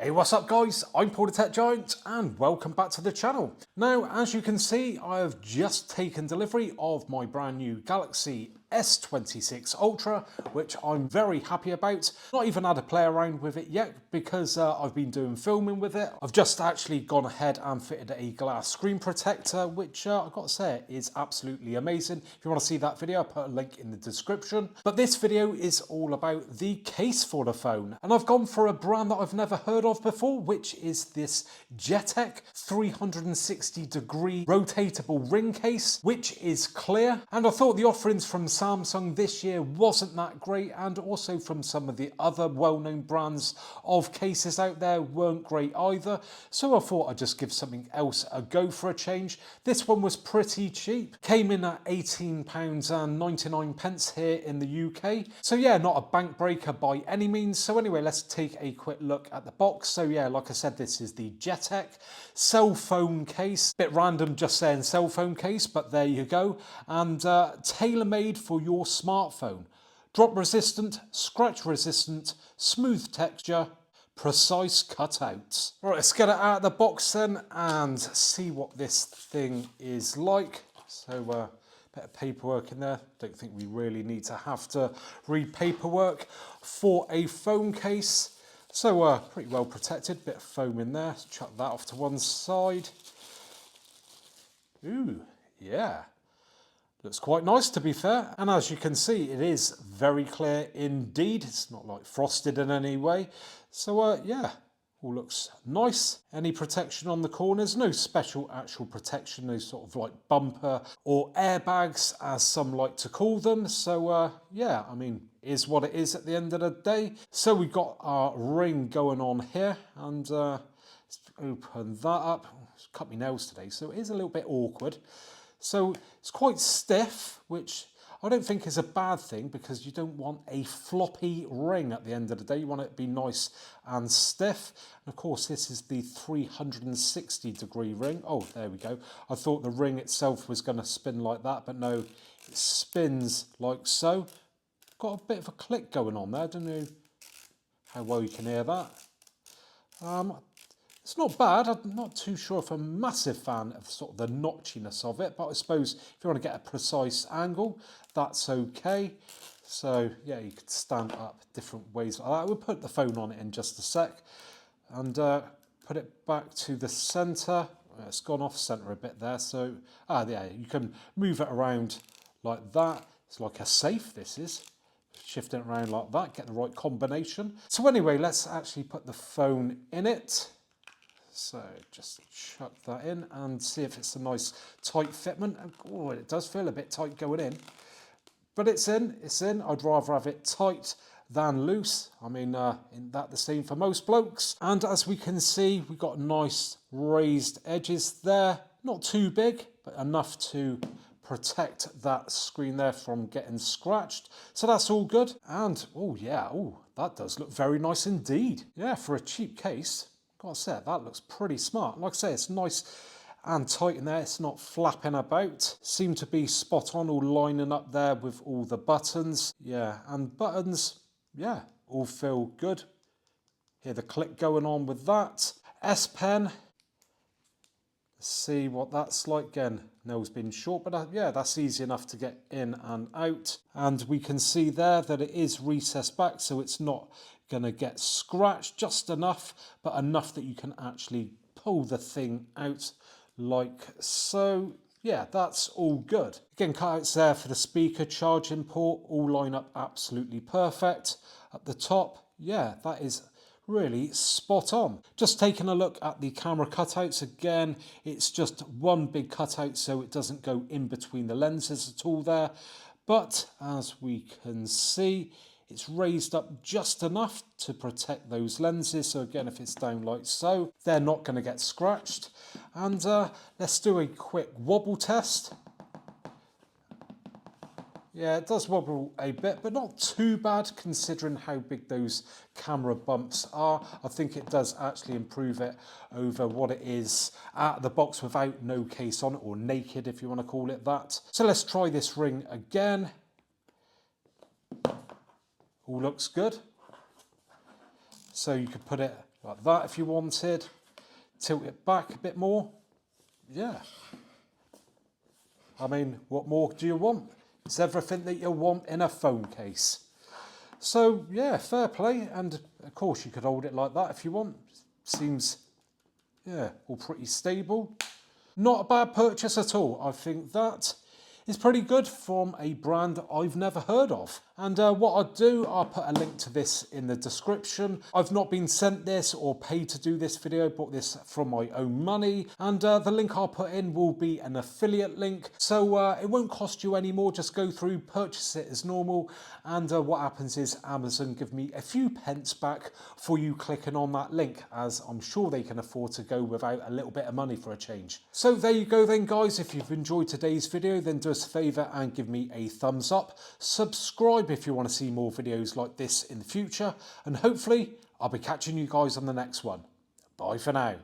Hey, what's up guys? I'm Paul the Tech Giant and welcome back to the channel. Now, as you can see, I have just taken delivery of my brand new Galaxy S26 Ultra, which I'm very happy about. Not even had a play around with it yet because I've been doing filming with it. I've just actually gone ahead and fitted a glass screen protector, which I've got to say is absolutely amazing. If you want to see that video, I'll put a link in the description. But this video is all about the case for the phone. And I've gone for a brand that I've never heard of before, which is this JETech 360-degree rotatable ring case, which is clear. And I thought the offerings from Samsung this year wasn't that great, and also from some of the other well-known brands of cases out there weren't great either. So I thought I'd just give something else a go for a change. This one was pretty cheap, came in at £18.99 here in the UK. So yeah, not a bank breaker by any means. So anyway, let's take a quick look at the box. So yeah, like I said, this is the JETech cell phone case. Bit random just saying cell phone case, but there you go. And tailor-made for your smartphone. Drop resistant, scratch resistant, smooth texture, precise cutouts. Right, let's get it out of the box then and see what this thing is like. So bit of paperwork in there. Don't think we really need to have to read paperwork for a phone case. So pretty well protected, bit of foam in there. Let's chuck that off to one side. Ooh, yeah. Looks quite nice to be fair. And as you can see, it is very clear indeed. It's not like frosted in any way. So yeah, all looks nice. Any protection on the corners? No special actual protection, no sort of like bumper or airbags as some like to call them. So yeah, I mean, is what it is at the end of the day. So we've got our ring going on here, and let's open that up. Cut my nails today, so it is a little bit awkward. So it's quite stiff, which I don't think is a bad thing because you don't want a floppy ring at the end of the day. You want it to be nice and stiff. And of course, this is the 360-degree ring. Oh, there we go. I thought the ring itself was going to spin like that, but no, it spins like so. Got a bit of a click going on there. I don't know how well you can hear that. It's not bad. I'm not too sure if I'm a massive fan of sort of the notchiness of it, but I suppose if you want to get a precise angle, that's okay. So yeah, you could stand up different ways like that. We'll put the phone on it in just a sec and put it back to the center. It's gone off center a bit there. So yeah, you can move it around like that. It's like a safe, this is. Shifting it around like that, get the right combination. So anyway, let's actually put the phone in it. So just chuck that in and see if it's a nice tight fitment. Oh, it does feel a bit tight going in, but it's in, it's in. I'd rather have it tight than loose. I mean, isn't that the same for most blokes? And as we can see, we've got nice raised edges there. Not too big, but enough to protect that screen there from getting scratched. So that's all good. And oh yeah, oh, that does look very nice indeed. Yeah, for a cheap case. Gotta say, that looks pretty smart. Like I say, it's nice and tight in there. It's not flapping about. Seem to be spot on, all lining up there with all the buttons. Yeah, and buttons, yeah, all feel good. Hear the click going on with that. S Pen. Let's see what that's like. Again, nail's been short, but yeah, that's easy enough to get in and out. And we can see there that it is recessed back, so it's not going to get scratched, just enough, but enough that you can actually pull the thing out like so. Yeah, that's all good. Again, cutouts there for the speaker charging port, all line up absolutely perfect. At the top, yeah, that is really spot on. Just taking a look at the camera cutouts again, it's just one big cutout so it doesn't go in between the lenses at all there. But as we can see, it's raised up just enough to protect those lenses. So again, if it's down like so, they're not going to get scratched. And let's do a quick wobble test. Yeah, it does wobble a bit, but not too bad considering how big those camera bumps are. I think it does actually improve it over what it is out of the box without no case on it, or naked if you want to call it that. So let's try this ring again. All looks good. So you could put it like that if you wanted. Tilt it back a bit more. Yeah. I mean, what more do you want? It's everything that you want in a phone case. So yeah, fair play. And of course you could hold it like that if you want. Seems, yeah, all pretty stable. Not a bad purchase at all. I think that is pretty good from a brand I've never heard of. And what I'll do, I'll put a link to this in the description. I've not been sent this or paid to do this video, bought this from my own money. And the link I'll put in will be an affiliate link. So it won't cost you any more. Just go through, purchase it as normal. And what happens is Amazon give me a few pence back for you clicking on that link, as I'm sure they can afford to go without a little bit of money for a change. So there you go then, guys. If you've enjoyed today's video, then do us a favour and give me a thumbs up. Subscribe if you want to see more videos like this in the future. And hopefully I'll be catching you guys on the next one. Bye for now.